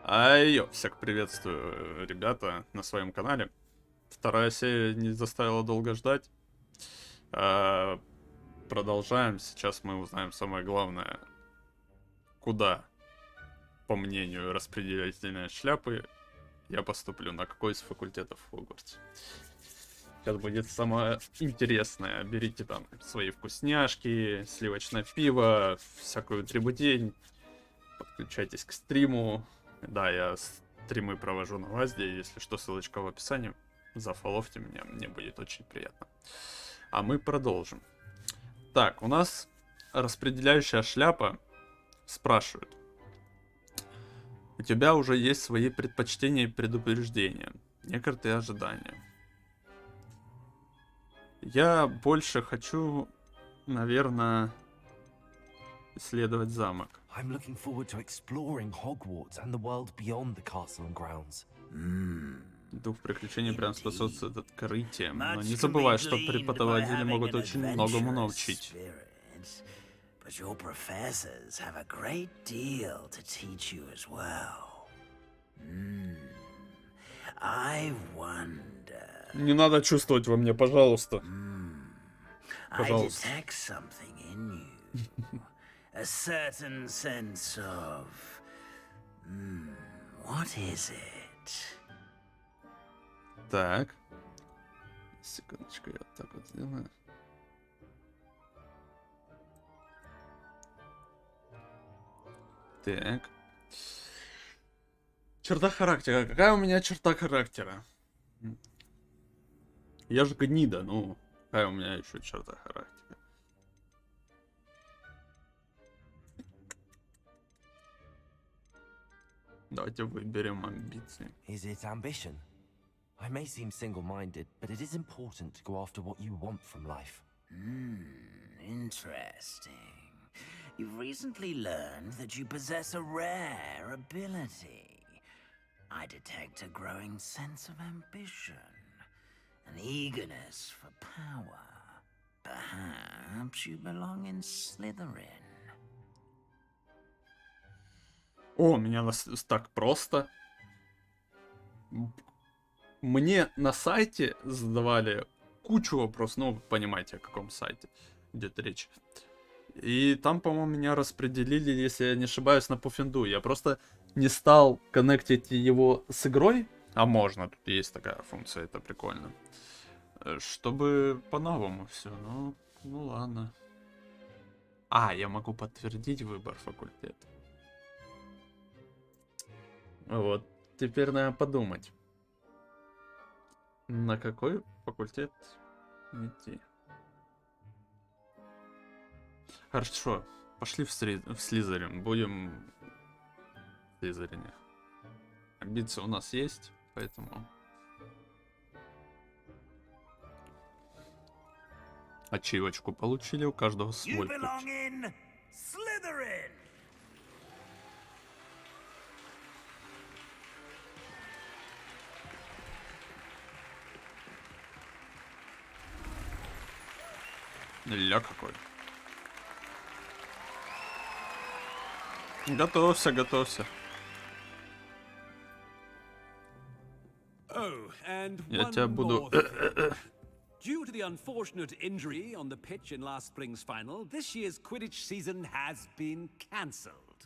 Айо, всех приветствую, ребята, на своем канале. Вторая серия не заставила долго ждать. Продолжаем. Сейчас мы узнаем самое главное. Куда, по мнению распределительной шляпы, я поступлю, на какой из факультетов Хогвартс. Сейчас будет самое интересное. Берите там свои вкусняшки, сливочное пиво, всякую требудень. Подключайтесь к стриму. Да, я стримы провожу на ВАЗде. Если что, ссылочка в описании. Зафоловьте меня, мне будет очень приятно. А мы продолжим. Так, у нас распределяющая шляпа спрашивает. У тебя уже есть свои предпочтения и предупреждения. Некоторые ожидания. Я больше хочу, наверное, исследовать замок. I'm looking forward to exploring Hogwarts and the world beyond the castle and grounds. Дух приключений прям способствует открытиям. Но не забывай, что преподаватели могут очень многому научить. Не надо чувствовать во мне, пожалуйста. Пожалуйста. A certain sense of... what is it? Так. Секундочку, я вот так вот сделаю. Так. Черта характера. Какая у меня черта характера? Я же гнида, ну. Какая у меня еще черта характера? Давайте выберем амбиции. Is it ambition? I may seem single-minded, but it is important to go after what you want from life. Interesting. You've recently learned that you possess a rare ability. I detect a growing sense of ambition, an eagerness for power. Perhaps you belong in Slytherin. О, у меня так просто. Мне на сайте задавали кучу вопросов, ну, вы понимаете, о каком сайте идет речь. И там, по-моему, меня распределили, если я не ошибаюсь, на Пуффинду. Я просто не стал коннектить его с игрой, а можно, тут есть такая функция, это прикольно. Чтобы по-новому все, ну ладно. А, я могу подтвердить выбор факультета. Вот, теперь надо подумать, на какой факультет идти. Хорошо, пошли в Слизерин, будем в Слизерине. Амбиции у нас есть, поэтому... Ачивочку получили, у каждого свой путь. Ля какой. Готовься, готовься. Я тебя буду... Due to the unfortunate injury on the pitch in last spring's final, this year's Quidditch season has been cancelled.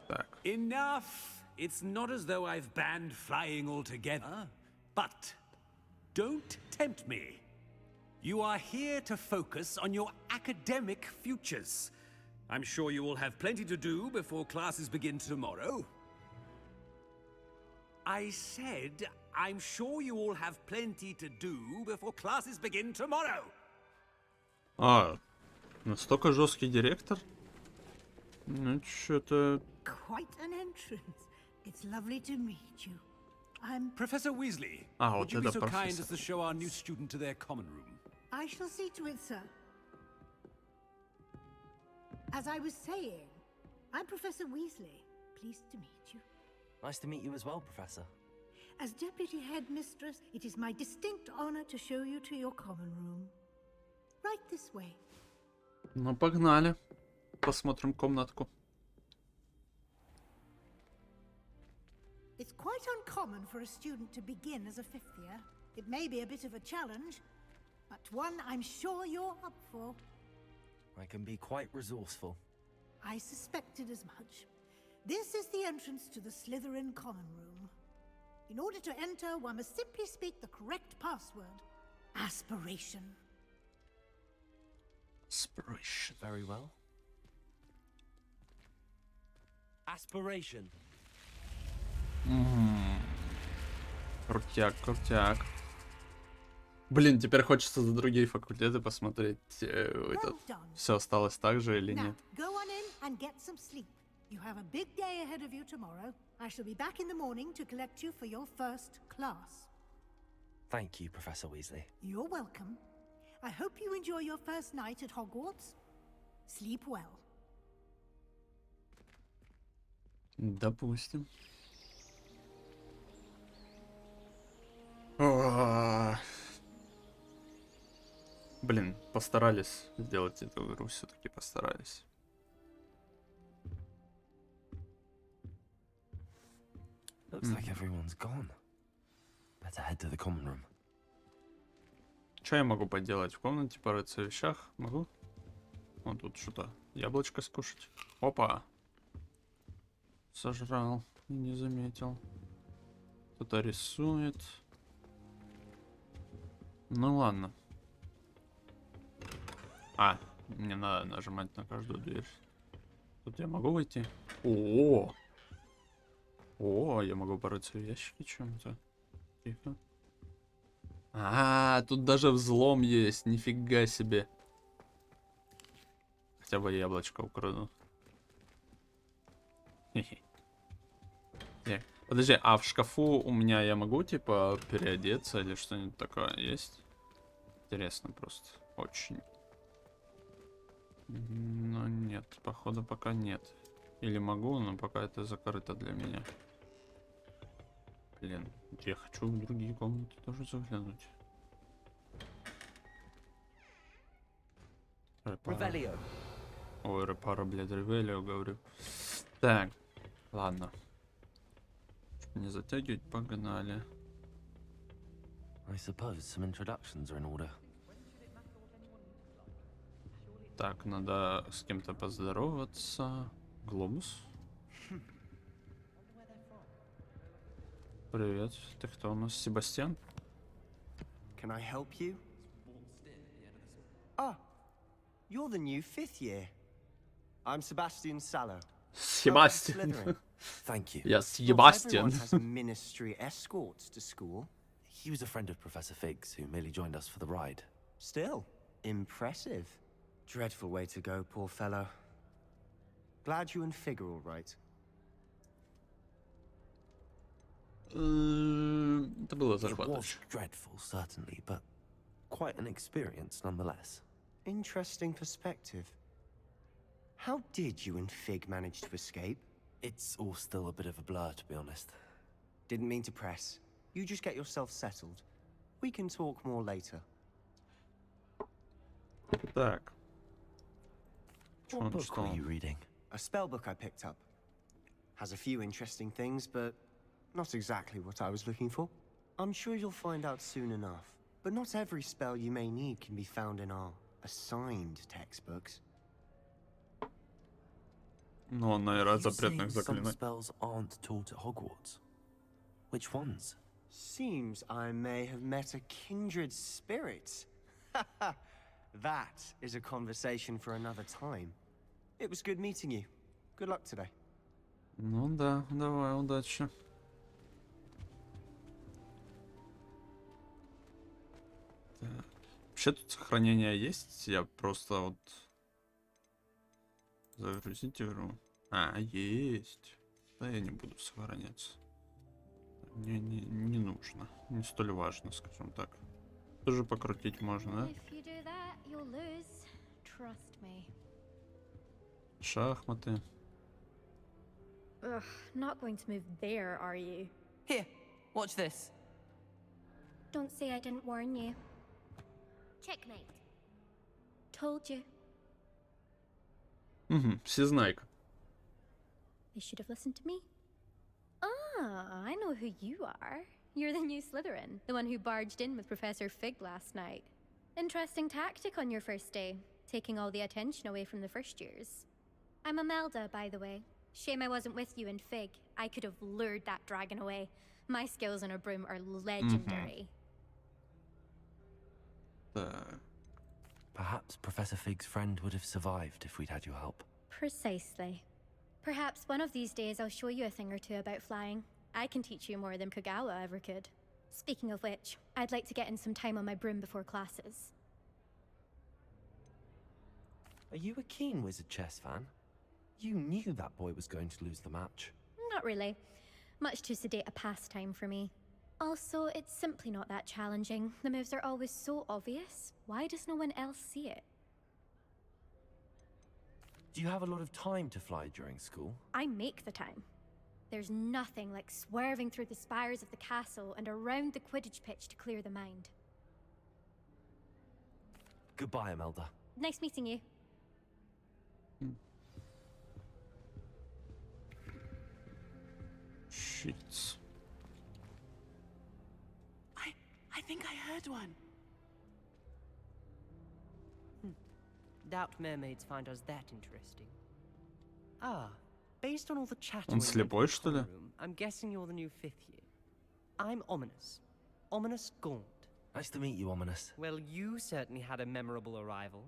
Так. Enough! It's not as though I've banned flying altogether, but don't tempt me. You are here to focus on your academic futures. I'm sure you will have plenty to do before classes begin tomorrow. I said, I'm sure you all have plenty to do before classes begin tomorrow. А, настолько жесткий директор? Ну, что-то... Quite an entrance. It's lovely to meet you. I'm Professor Weasley, Ah, would you be это so kind профессор. as to show our new student to their common room? I shall see to it, sir. As I was saying, I'm Professor Weasley. Pleased to meet you. Nice to meet you as well, Professor. As Deputy Headmistress, it is my distinct honor to show you to your common room. Right this way. Ну, погнали. Посмотрим комнатку. It's quite uncommon for a student to begin as a fifth year. It may be a bit of a challenge, but one I'm sure you're up for. I can be quite resourceful. I suspected as much. This is the entrance to the Slytherin common room. In order to enter, one must simply speak the correct password. Aspiration. Aspiration. Very well. Aspiration. Крутяк, крутяк. Блин, теперь хочется за другие факультеты посмотреть. Все осталось так же или Now, нет? go on in and get some sleep. You have a big day ahead of you tomorrow. I shall be back in the morning to collect you for your first class. Thank you, Professor Weasley. You're welcome. I hope you enjoy your first night at Hogwarts. Sleep well. Допустим. Блин, постарались сделать эту игру, все-таки постарались. Looks like everyone's gone. Better head to the common room. Что я могу поделать? В комнате порыться в вещах? Могу? Вон тут что-то. Яблочко скушать. Опа! Сожрал. И не заметил. Кто-то рисует. Ну ладно. А, мне надо нажимать на каждую дверь. Тут я могу войти? О, я могу порыться в ящике чем-то. Тихо. Тут даже взлом есть. Нифига себе. Хотя бы яблочко украду. Хе-хе. Подожди, а в шкафу у меня я могу, типа, переодеться или что-нибудь такое есть? Интересно просто. Очень. Но нет, походу пока нет. Или могу, но пока это закрыто для меня. Блин, я хочу в другие комнаты тоже заглянуть. Ревелио. Ой, репара, блядь, ревелио, говорю. Так, ладно. Чтоб не затягивать, погнали. I suppose some introductions are in order. Так, надо с кем-то поздороваться. Глобус. Привет, ты кто у нас? Себастьян? Can I help you? Ah, you're the new fifth year. I'm Sebastian Sallow. Себастьян. Slytherin. Thank you. Я Not Себастьян. everyone has ministry escorts to school. He was a friend of Professor Fig's who merely joined us for the ride. Still, impressive. Dreadful way to go, poor fellow. Glad you and Fig are all right. Это было It was захватывающе. dreadful, certainly, but quite an experience nonetheless. Interesting perspective. How did you and Fig manage to escape? It's all still a bit of a blur, to be honest. Didn't mean to press. You just get yourself settled. We can talk more later. Так. Чё What он book читал? were you reading? A spell book I picked up. Has a few interesting things, but not exactly what I was looking for. I'm sure you'll find out soon enough. But not every spell you may need can be found in our assigned textbooks. Ну, наверное, You запретных say some заклинаний. spells aren't taught at Hogwarts. Which ones? Seems I may have met a kindred spirit. That is a conversation for another time. It was good meeting you. Good luck today. Ну да, давай, удачи. Так. Вообще тут сохранение есть? Я просто вот... Загрузить игру. Есть. Да я не буду сохраняться. Мне не нужно. Не столь важно, скажем так. Тоже покрутить можно, да? If you do that, you'll lose. Trust me. Шахматы. Ugh, not going to move there, are you? Here, watch this. Don't say I didn't warn you. Checkmate. Told you. Угу, всезнайка. You should have listened to me. Ah, I know who you are. You're the new Slytherin, the one who barged in with Professor Fig last night. Interesting tactic on your first day, taking all the attention away from the first years. I'm Imelda, by the way. Shame I wasn't with you in Fig. I could have lured that dragon away. My skills on a broom are legendary. Perhaps Professor Fig's friend would have survived if we'd had your help. Precisely. Perhaps one of these days I'll show you a thing or two about flying. I can teach you more than Kagawa ever could. Speaking of which, I'd like to get in some time on my broom before classes. Are you a keen Wizard chess fan? You knew that boy was going to lose the match. Not really. Much too sedate a pastime for me. Also, it's simply not that challenging. The moves are always so obvious. Why does no one else see it? Do you have a lot of time to fly during school? I make the time. There's nothing like swerving through the spires of the castle and around the Quidditch pitch to clear the mind. Goodbye, Imelda. Nice meeting you. Shit. I think I heard one. Doubt mermaids find us that interesting. Ah, based on all the chatter Он слепой, что ли? I'm guessing you're the new 5th year. I'm Ominous. Ominous Gaunt. Nice to meet you, Ominous. Well, you certainly had a memorable arrival.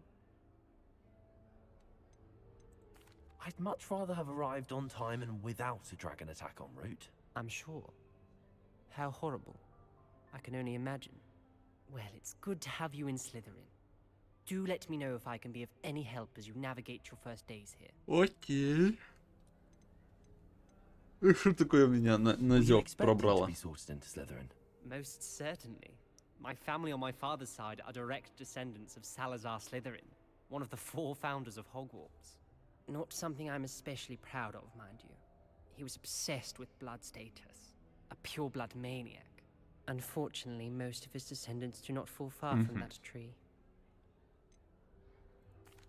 I'd much rather have arrived on time and without a dragon attack en route. I'm sure. How horrible. I can only imagine. Well, it's good to have you in Slytherin. Do let me know if I can be of any help as you navigate your first days here. Окей. Что такое меня на Were you зёб expected to пробрало? be sorted into Slytherin? Most certainly. My family on my father's side are direct descendants of Salazar Slytherin, one of the 4 founders of Hogwarts. Not something I'm especially proud of, mind you. He was obsessed with blood status, a pure-blood maniac. Unfortunately, most of his descendants do not fall far from that tree.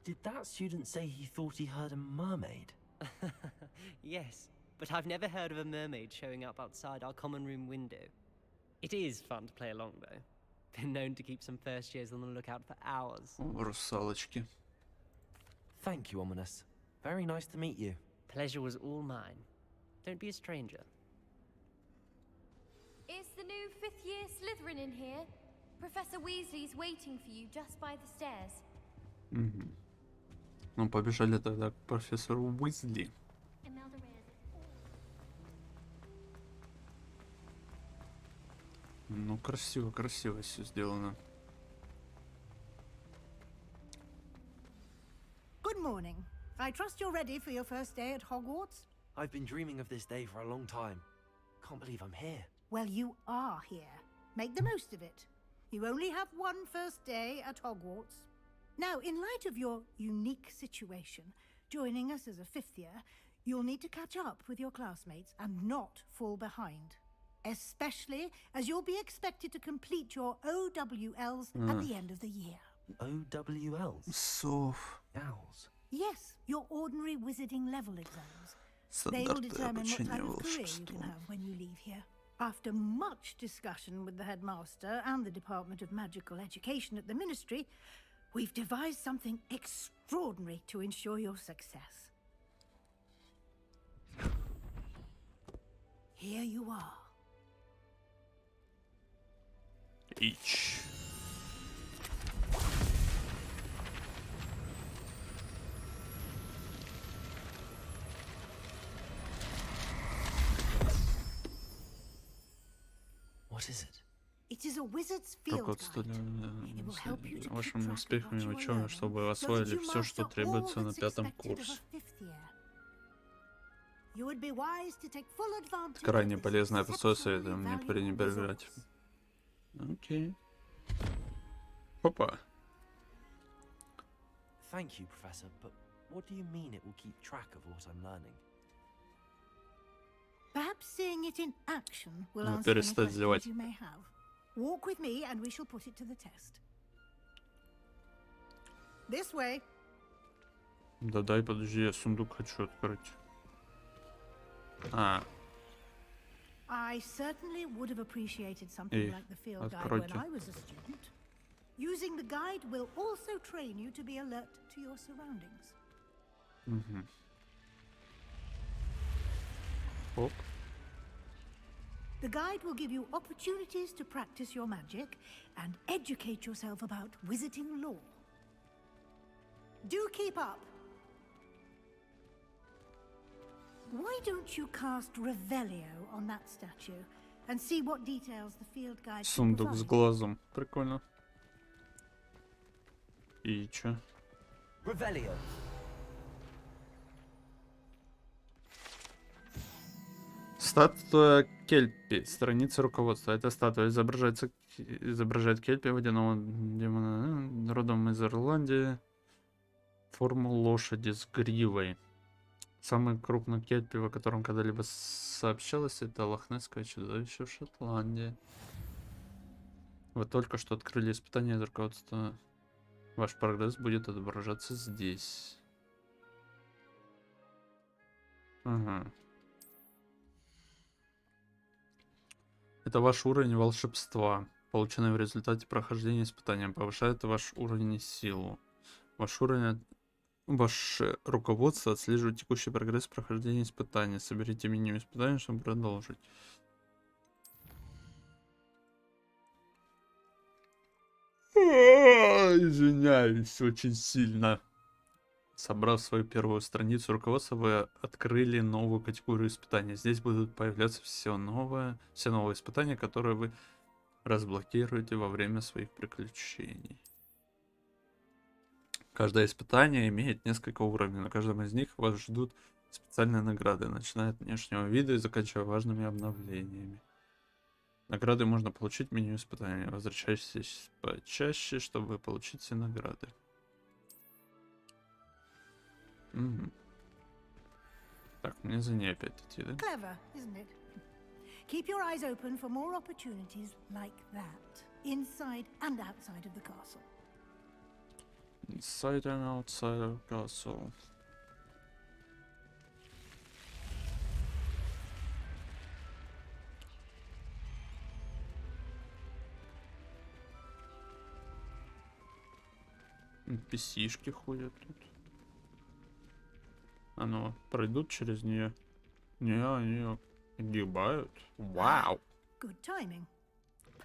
Did that student say he thought he heard a mermaid? Yes, but I've never heard of a mermaid showing up outside our common room window. It is fun to play along, though. Been known to keep some first years on the lookout for hours. О, русалочки. Thank you, Ominous. Very nice to meet you. Pleasure was all mine. Don't be a stranger. Is the new 5th year Slytherin in here? Professor Weasley's waiting for you just by the stairs. Ну, побежали тогда к профессору Уизли. Ну, красиво, красиво все сделано. Good morning. I trust you're ready for your first day at Hogwarts? I've been dreaming of this day for a long time. Can't believe I'm here. Well, you are here. Make the most of it. You only have one first day at Hogwarts. Now, in light of your unique situation, joining us as a 5th year, you'll need to catch up with your classmates and not fall behind. Especially as you'll be expected to complete your OWLs at the end of the year. OWLs? Сов. Owls. Yes, your ordinary wizarding level exams. They will Стандартное determine what обучение type of career you can волшебству. have when you leave here. After much discussion with the headmaster and the Department of Magical Education at the Ministry, we've devised something extraordinary to ensure your success. Here you are. Ич. What is it? It is a wizard's field Руководство guide. It will help you to keep вашими track of успехами what в you are учебе, learning, чтобы so that освоили you все, что master требуется all на that's 5-м expected of a курсе. 5th year. You would be wise to take full advantage Крайне of this полезное пособие, советую exceptionally не valuable пренебрегать. resource. Окей. Опа. Thank you, Professor, but what do you mean it will keep track of what I'm learning? Perhaps seeing it in action will Ну, answer any перестать questions зевать. you may have. Walk with me and we shall put it to the test. This way. Да дай, подожди, я сундук хочу открыть. А. I certainly would have appreciated something like the field guide when I was a student. Using the guide will also train you to be alert to your surroundings. Оп. The guide will give you opportunities to practice your magic and educate yourself about wizarding lore. Do keep up. Why don't you cast Revelio on that statue and see what details the field guide can Сундук с provide? глазом. Прикольно. И чё? Revelio. Статуя Кельпи. Страница руководства. Эта статуя изображает Кельпи, водяного демона, родом из Ирландии. Форму лошади с гривой. Самый крупный Кельпи, о котором когда-либо сообщалось, это лохнесское чудовище в Шотландии. Вы только что открыли испытание из руководства. Ваш прогресс будет отображаться здесь. Ага. Это ваш уровень волшебства, полученный в результате прохождения испытания. Повышает ваш уровень и силу. Ваше руководство отслеживает текущий прогресс прохождения испытания. Соберите меню испытания, чтобы продолжить. Извиняюсь очень сильно. Собрав свою первую страницу руководства, вы открыли новую категорию испытаний. Здесь будут появляться все новые испытания, которые вы разблокируете во время своих приключений. Каждое испытание имеет несколько уровней. На каждом из них вас ждут специальные награды, начиная от внешнего вида и заканчивая важными обновлениями. Награды можно получить в меню испытания. Возвращайтесь почаще, чтобы получить все награды. Так, мне за ней опять идти, да? Clever, isn't it? Keep your eyes open for more opportunities like that, inside and outside of the castle. Inside and outside of castle. NPC-шки ходят тут. А ну, пройдут через нее. Не, они огибают. Вау. Good timing.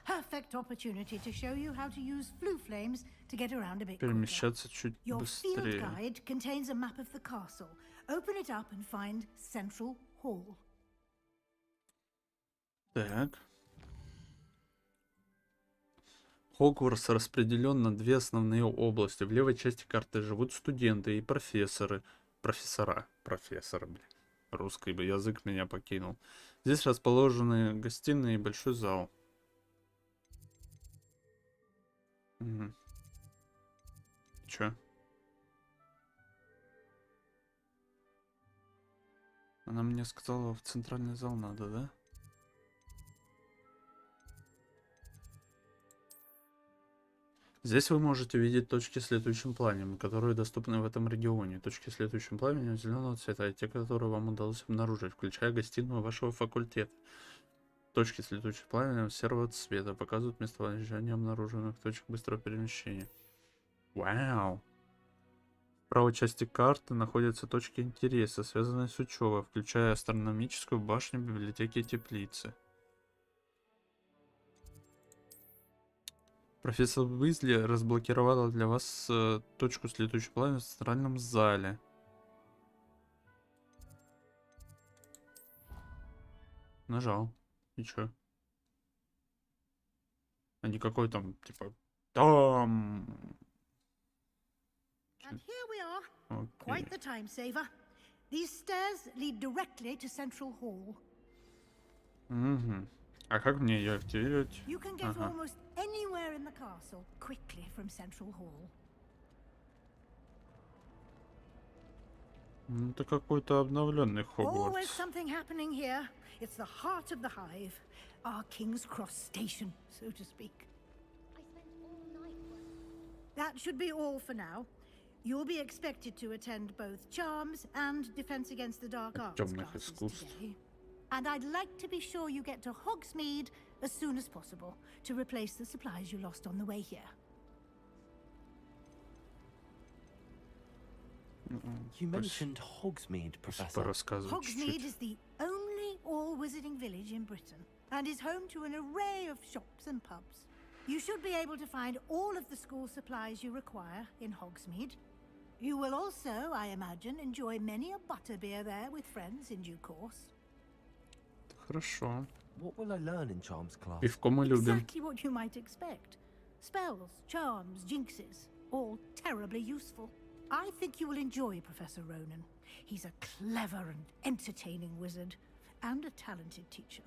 Perfect opportunity to show you how to use flue flames to get around a bit quicker. Перемещаться чуть Your field быстрее. guide contains a map of the castle. Open it up and find Central Hall. Так. Хогвартс распределен на две основные области. В левой части карты живут студенты и профессоры. Профессора, блин. Русский бы язык меня покинул. Здесь расположены гостиные и большой зал. Угу. Чё? Она мне сказала, в центральный зал надо, да? Здесь вы можете видеть точки с летающим пламенем, которые доступны в этом регионе. Точки с летающим пламенем зеленого цвета, и те, которые вам удалось обнаружить, включая гостиную вашего факультета. Точки с летающим пламенем серого цвета показывают местоположение обнаруженных точек быстрого перемещения. Вау! В правой части карты находятся точки интереса, связанные с учебой, включая астрономическую башню, библиотеки и теплицы. Профессор Уизли разблокировала для вас точку с летающим пламенем в центральном зале. Нажал. И чё? А никакой там, типа, там... And here we are. Окей. Quite the time saver. These stairs lead directly to Central Hall. Угу. А как мне ее активировать? You can get Ага. almost anywhere in the castle quickly from Central Hall. Ну, это какой-то обновленный Always Хогвартс. something happening here. It's the heart of the hive, our King's Cross station, so to speak. I spent all night working. That should be all for now. You'll be expected to attend both Charms and Defense Against the Dark Arts Темных classes искусств. today. And I'd like to be sure you get to Hogsmeade as soon as possible to replace the supplies you lost on the way here. You mentioned Hogsmeade, Professor. Порассказывай Hogsmeade чуть-чуть. is the only all-wizarding village in Britain and is home to an array of shops and pubs. You should be able to find all of the school supplies you require in Hogsmeade. You will also, I imagine, enjoy many a butterbeer there with friends in due course. Хорошо. What will I learn in Charms class? Пивко мы любим. Exactly what you might expect. Spells, charms, jinxes, all terribly useful. I think you will enjoy Professor Ronan. He's a clever and entertaining wizard, and a talented teacher.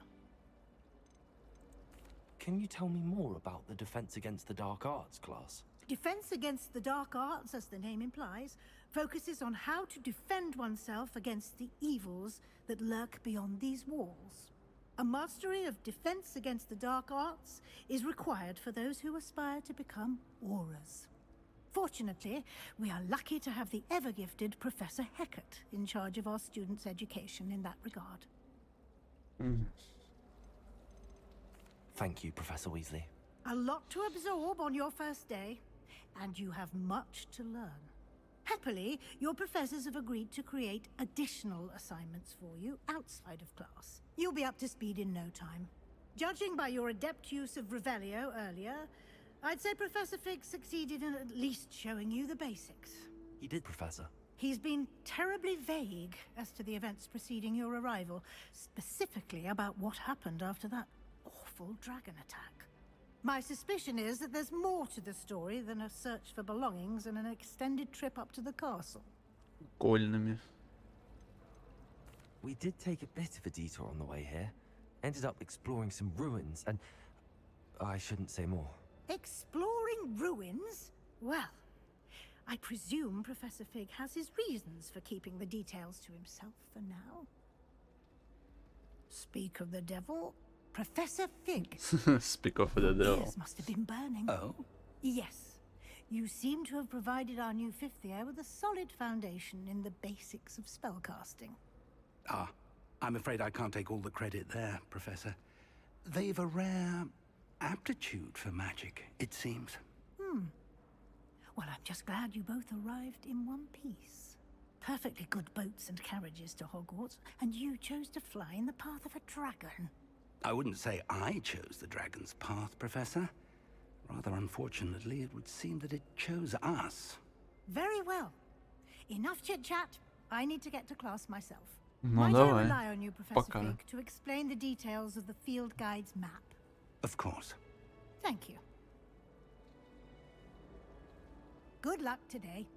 Can you tell me more about the Defense Against the Dark Arts class? Defense Against the Dark Arts, as the name implies, focuses on how to defend oneself against the evils that lurk beyond these walls. A mastery of Defense Against the Dark Arts is required for those who aspire to become auras. Fortunately, we are lucky to have the ever-gifted Professor Hecat in charge of our students' education in that regard. Thank you, Professor Weasley. A lot to absorb on your first day, and you have much to learn. Happily, your professors have agreed to create additional assignments for you outside of class. You'll be up to speed in no time. Judging by your adept use of Revelio earlier, I'd say Professor Fig succeeded in at least showing you the basics. He did, Professor. He's been terribly vague as to the events preceding your arrival, specifically about what happened after that awful dragon attack. My suspicion is that there's more to the story than a search for belongings and an extended trip up to the castle. Кольными. We did take a bit of a detour on the way here. Ended up exploring some ruins and... I shouldn't say more. Exploring ruins? Well, I presume Professor Fig has his reasons for keeping the details to himself for now. Speak of the devil, Professor Fig. Speak of the devil. Ears must have been burning. Oh? Yes. You seem to have provided our new fifth year with a solid foundation in the basics of spellcasting. Ah, I'm afraid I can't take all the credit there, Professor. They've a rare aptitude for magic, it seems. Well, I'm just glad you both arrived in one piece. Perfectly good boats and carriages to Hogwarts, and you chose to fly in the path of a dragon. I wouldn't say I chose the dragon's path, Professor. Rather unfortunately, it would seem that it chose us. Very well. Enough chit-chat. I need to get to class myself. Ну Might I давай. rely on you, Professor Пока. Fig, to explain the details of the field guide's map? Of course. Thank you. Good luck today.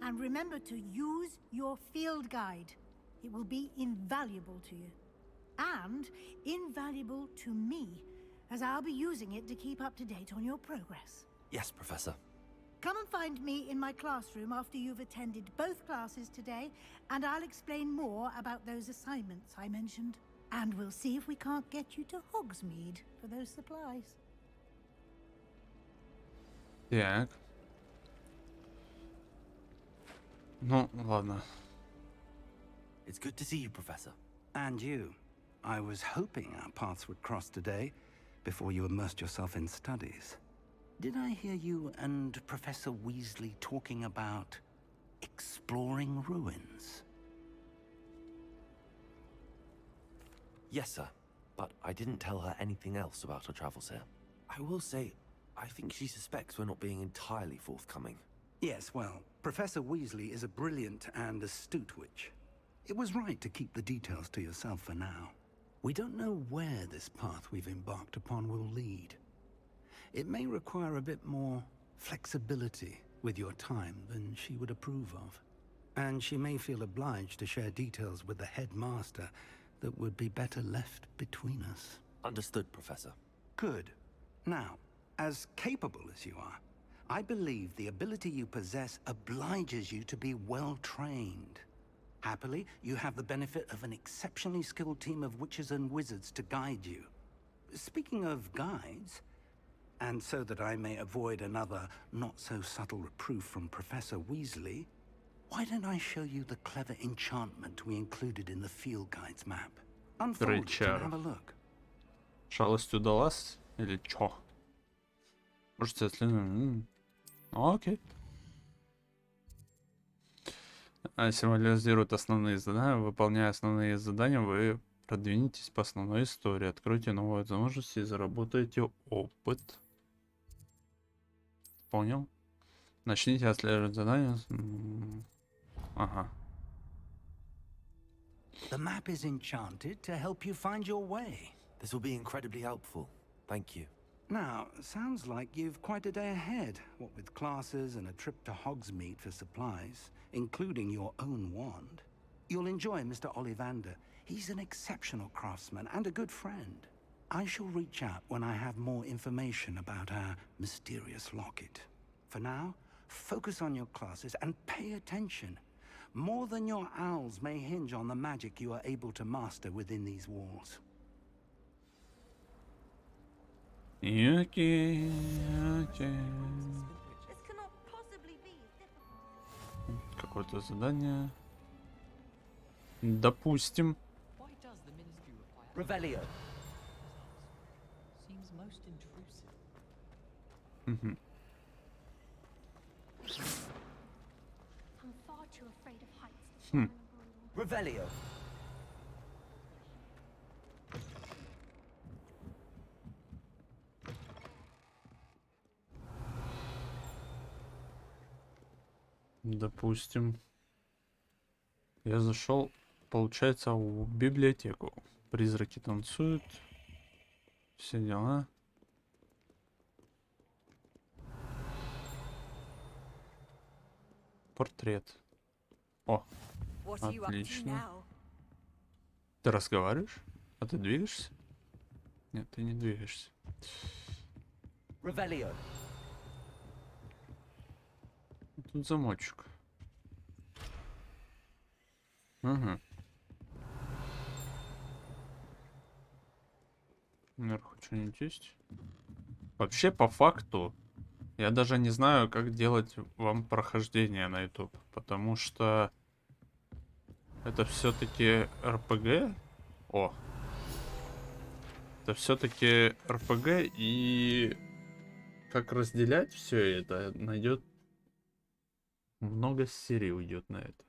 And remember to use your field guide. It will be invaluable to you. And invaluable to me, as I'll be using it to keep up to date on your progress. Yes, Professor. Come and find me in my classroom after you've attended both classes today, and I'll explain more about those assignments I mentioned. And we'll see if we can't get you to Hogsmeade for those supplies. Так. Ну, ладно. It's good to see you, Professor. And you. I was hoping our paths would cross today, before you immersed yourself in studies. Did I hear you and Professor Weasley talking about exploring ruins? Yes, sir. But I didn't tell her anything else about her travels here. I will say, I think she suspects we're not being entirely forthcoming. Yes, well, Professor Weasley is a brilliant and astute witch. It was right to keep the details to yourself for now. We don't know where this path we've embarked upon will lead. It may require a bit more flexibility with your time than she would approve of. And she may feel obliged to share details with the headmaster that would be better left between us. Understood, Professor. Good. Now, as capable as you are, I believe the ability you possess obliges you to be well trained. Happily, you have the benefit of an exceptionally skilled team of witches and wizards to guide you. Speaking of guides, and so that I may avoid another not-so-subtle reproof from Professor Weasley, why don't I show you the clever enchantment we included in the field guide's map? Unfold it and have a Рычар. look. Шалость удалась? Или чё? Может, если... Ну, окей. Символизирует основные задания. Выполняя основные задания, вы продвинетесь по основной истории, откройте новые возможности и заработаете опыт. Понял? Начните отслеживать задания. Ага. The map is enchanted to help you find your way. This will be incredibly helpful. Thank you. Now, sounds like you've quite a day ahead, what with classes and a trip to Hogsmeade for supplies, including your own wand. You'll enjoy Mr. Ollivander. He's an exceptional craftsman and a good friend. I shall reach out when I have more information about our mysterious locket. For now, focus on your classes and pay attention. More than your owls may hinge on the magic you are able to master within these walls. Окей. Какое-то задание. Допустим. Revelio. Мгм. Revelio. Допустим. Я зашел, получается, в библиотеку. Призраки танцуют. Все дела. Портрет. О, отлично. Ты разговариваешь? А ты двигаешься? Нет, ты не двигаешься. Revelio. Тут замочек. Ага. Наверху что-нибудь есть? Вообще, по факту, я даже не знаю, как делать вам прохождение на YouTube. Потому что это все-таки РПГ. О. Это все-таки РПГ, и как разделять все это, найдет много серий уйдет на это.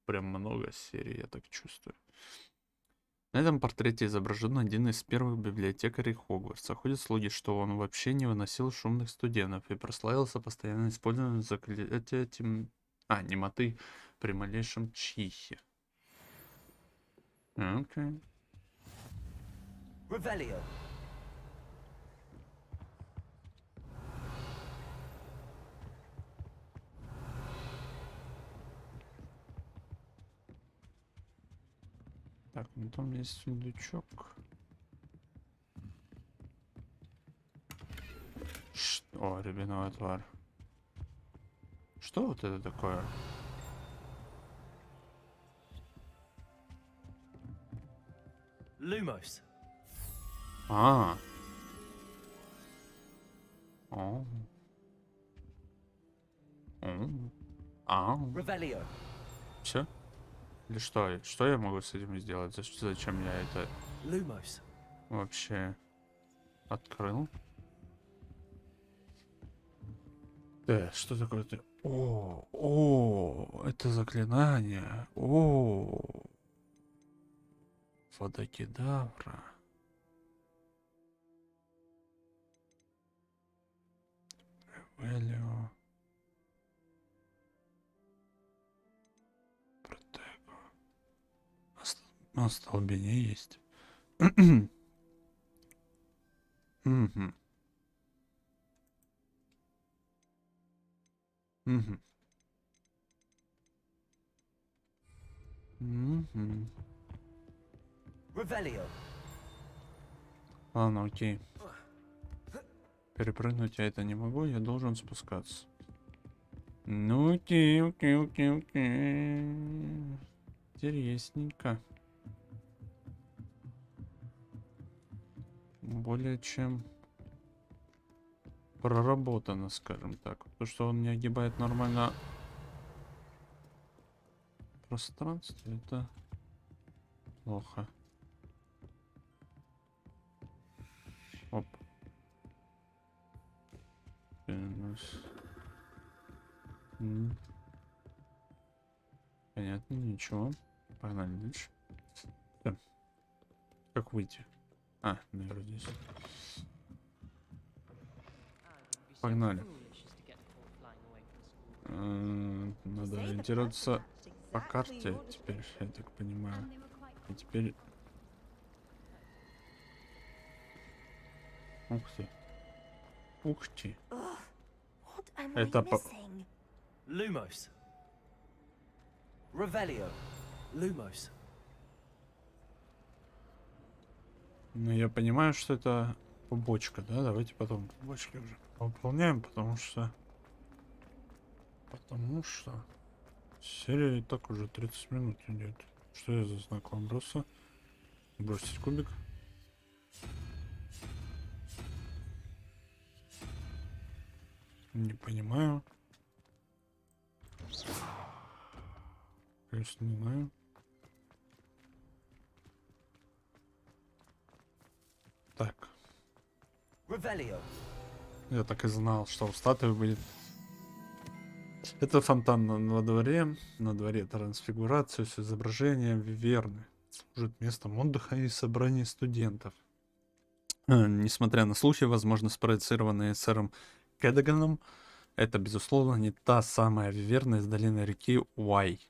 Прям много серий, я так чувствую. На этом портрете изображен один из первых библиотекарей Хогвартса. Ходят слухи, что он вообще не выносил шумных студентов и прославился постоянно использованием заклятия немоты при малейшем чихе. Окей. Revelio. Так, ну там есть сундучок. Что, рябиновая тварь? Что вот это такое? Lumos. А. О. А. Revelio. Все? Или что? Что я могу с этим сделать? Зачем я это Lumos. вообще открыл? Что такое-то? О, это заклинание. О, водокедавра. Ревелио. Протего. На столбине есть. Угу. Угу. Угу. Revelio. Ладно, окей. Перепрыгнуть я это не могу, я должен спускаться. Ну окей. Интересненько. Более чем проработано, скажем так. То, что он не огибает нормально пространство, это плохо. Оп. Понятно, ничего. Погнали дальше. Да. Как выйти? А, наверное, здесь. Погнали. Надо ориентироваться по карте теперь, я так понимаю. И теперь... Ух ты. Ух ты. Это по... Lumos. Revelio. Lumos. Ну, я понимаю, что это побочка, да? Давайте потом побочки уже выполняем, потому что... Серия и так уже 30 минут идет. Что я за знак вопроса? Бросить кубик. Не понимаю. Плюс не знаю. Так. Revelio. Я так и знал, что у статуи будет. Это фонтан на дворе. На дворе трансфигурация с изображением виверны. Служит местом отдыха и собраний студентов. Несмотря на слухи, возможно, спроецированные сэром Кэдганом, это, безусловно, не та самая виверна из долины реки Уай,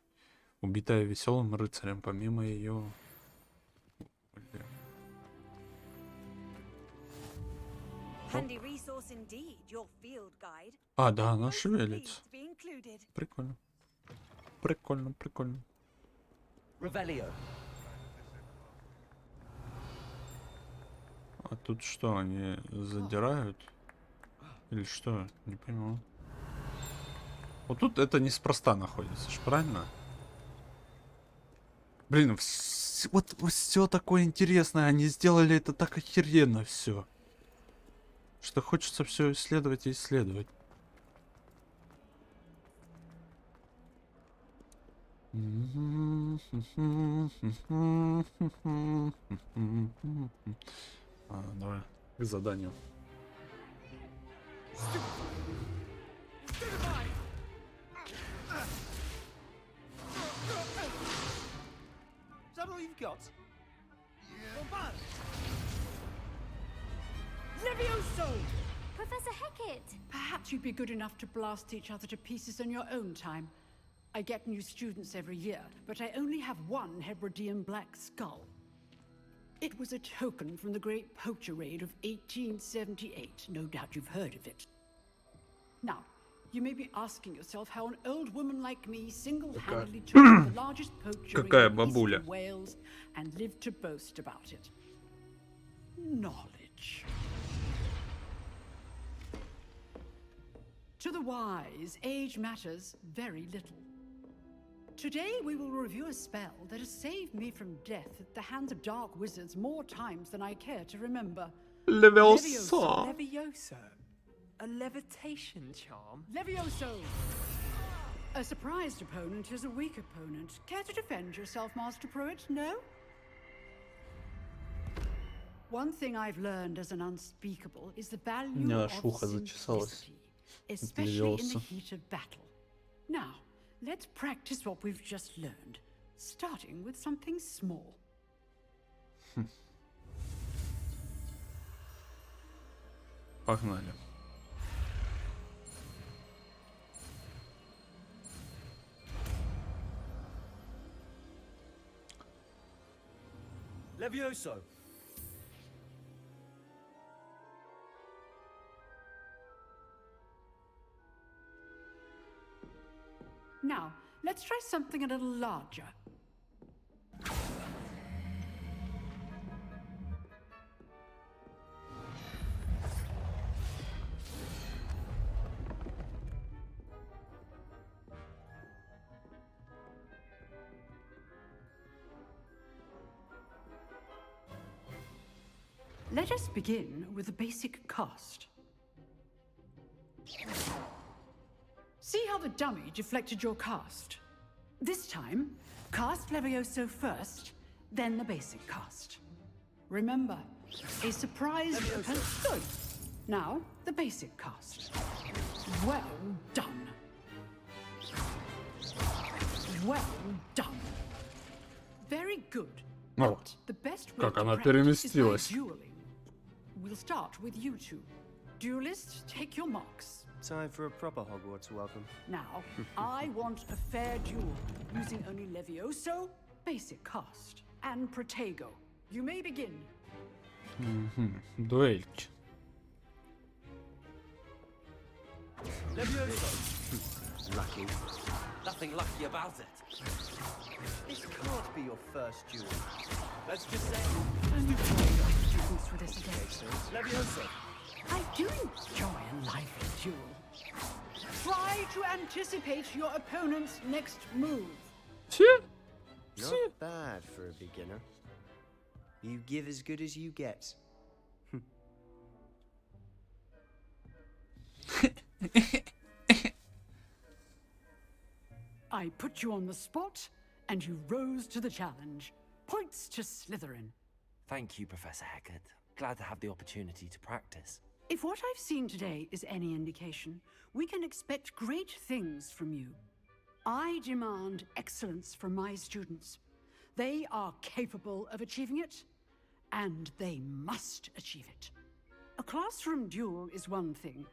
убитая веселым рыцарем, помимо ее... А, да, она шевелится. Прикольно. Прикольно, прикольно. Revelio. А тут что, они задирают? Или что? Не понимаю. Вот тут это неспроста находится, ж правильно? Блин, вот все такое интересное, они сделали это так охеренно все. Что хочется все исследовать и исследовать. Давай к заданию. Is that all you've got? Yeah. Levioso! Professor Hecat! Perhaps you'd be good enough to blast each other to pieces in your own time. I get new students every year, but I only have one Hebridean black skull. It was a token from the Great Poacher Raid of 1878. No doubt you've heard of it. Now, you may be asking yourself how an old woman like me single-handedly took out the largest poacher in eastern Wales and lived to boast about it. Knowledge. To the wise, age matters very little. Today we will review a spell that has saved me from death at the hands of dark wizards more times than I care to remember. Levioso. Levioso. A levitation charm? Levioso! A surprised opponent is a weak opponent. Care to defend yourself, Master Pruitt? No? One thing I've learned as an unspeakable is the value of simplicity, especially in the heat of battle. Now, let's practice what we've just learned, starting with something small. Погнали. Levioso. Now, let's try something a little larger. Let us begin with the basic cast. See how the dummy deflected your cast? This time, cast Levioso first, then the basic cast. Remember, A surprise good. Now, the basic cast. Well done. Well done. Very good. О, But the best way как to она practice is by переместилась. dueling. We'll start with you two. Duelists, take your marks. Time for a proper Hogwarts welcome. Now, I want a fair duel, using only Levioso, basic cast, and Protego. You may begin. Дуэльки. Lucky. Nothing lucky about it. This can't be your first duel. Let's just say I'm afraid students for this again. Leviosa. I do enjoy a lively duel. Try to anticipate your opponent's next move. Not bad for a beginner. You give as good as you get. I put you on the spot, and you rose to the challenge. Points to Slytherin. Thank you, Professor Hecat. Glad to have the opportunity to practice. If what I've seen today is any indication, we can expect great things from you. I demand excellence from my students. They are capable of achieving it, and they must achieve it. A classroom duel is one thing,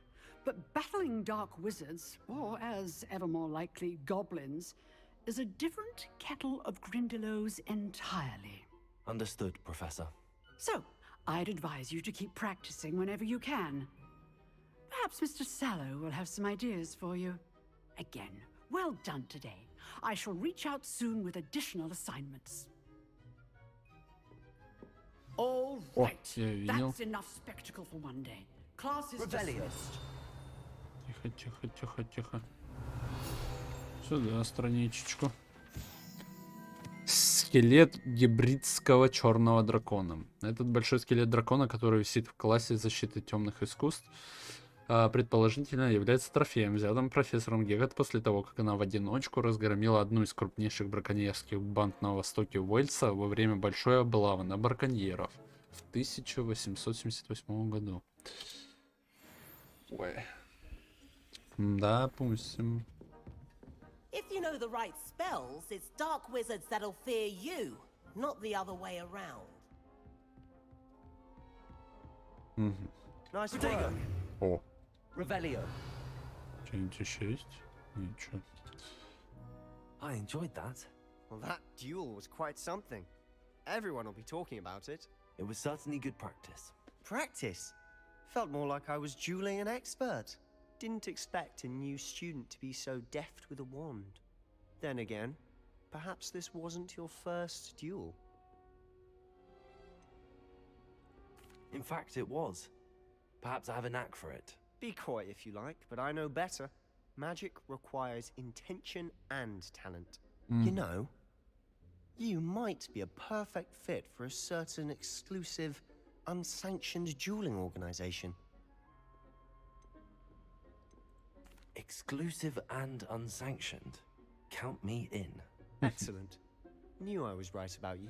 but battling dark wizards, or as ever more likely, goblins, is a different kettle of Grindylows entirely. Understood, Professor. So, I'd advise you to keep practicing whenever you can. Perhaps Mr. Sallow will have some ideas for you. Again, well done today. I shall reach out soon with additional assignments. All О, right, я видел. that's enough spectacle for one day. Class is Revelio. dismissed. Тихо, тихо, тихо, тихо. Сюда страничечку. Скелет гибридского черного дракона. Этот большой скелет дракона, который висит в классе защиты темных искусств, предположительно является трофеем, взятым профессором Гегат после того, как она в одиночку разгромила одну из крупнейших браконьерских банд на востоке Уэльса во время большой облавы на браконьеров в 1878 году. Ой. Допустим. If you know the right spells, it's dark wizards that'll fear you, not the other way around. Nice work. О, Revelio. что-нибудь еще есть? Ничего. I enjoyed that. Well, that duel was quite something. Everyone will be talking about it. It was certainly good practice. Practice? Felt more like I was dueling an expert. Didn't expect a new student to be so deft with a wand. Then again, perhaps this wasn't your first duel. In fact, it was. Perhaps I have a knack for it. Be coy if you like, but I know better. Magic requires intention and talent. You know, you might be a perfect fit for a certain exclusive, unsanctioned dueling organization. Exclusive and unsanctioned. Count me in. Excellent. Knew I was right about you.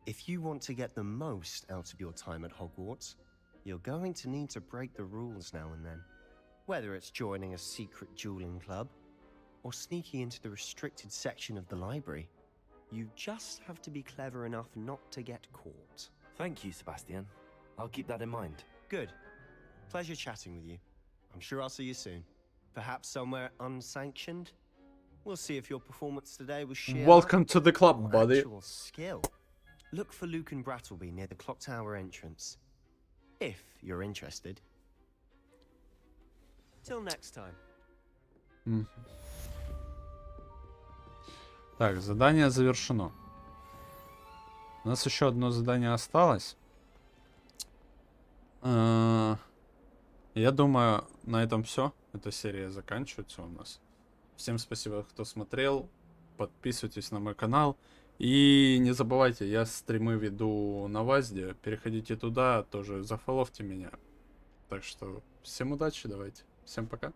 If you want to get the most out of your time at Hogwarts, you're going to need to break the rules now and then. Whether it's joining a secret dueling club, or sneaking into the restricted section of the library, you just have to be clever enough not to get caught. Thank you, Sebastian. I'll keep that in mind. Good. Pleasure chatting with you. I'm sure I'll see you soon. Perhaps somewhere unsanctioned? We'll see if your performance today was sheer Welcome luck to the club, or buddy. actual skill. Look for Luke and Brattleby near the clock tower entrance. If you're interested. Till next time. Так, задание завершено. У нас еще одно задание осталось. Я думаю, на этом все. Эта серия заканчивается у нас. Всем спасибо, кто смотрел. Подписывайтесь на мой канал. И не забывайте, я стримы веду на Вазде. Переходите туда, тоже зафоловьте меня. Так что всем удачи, давайте. Всем пока.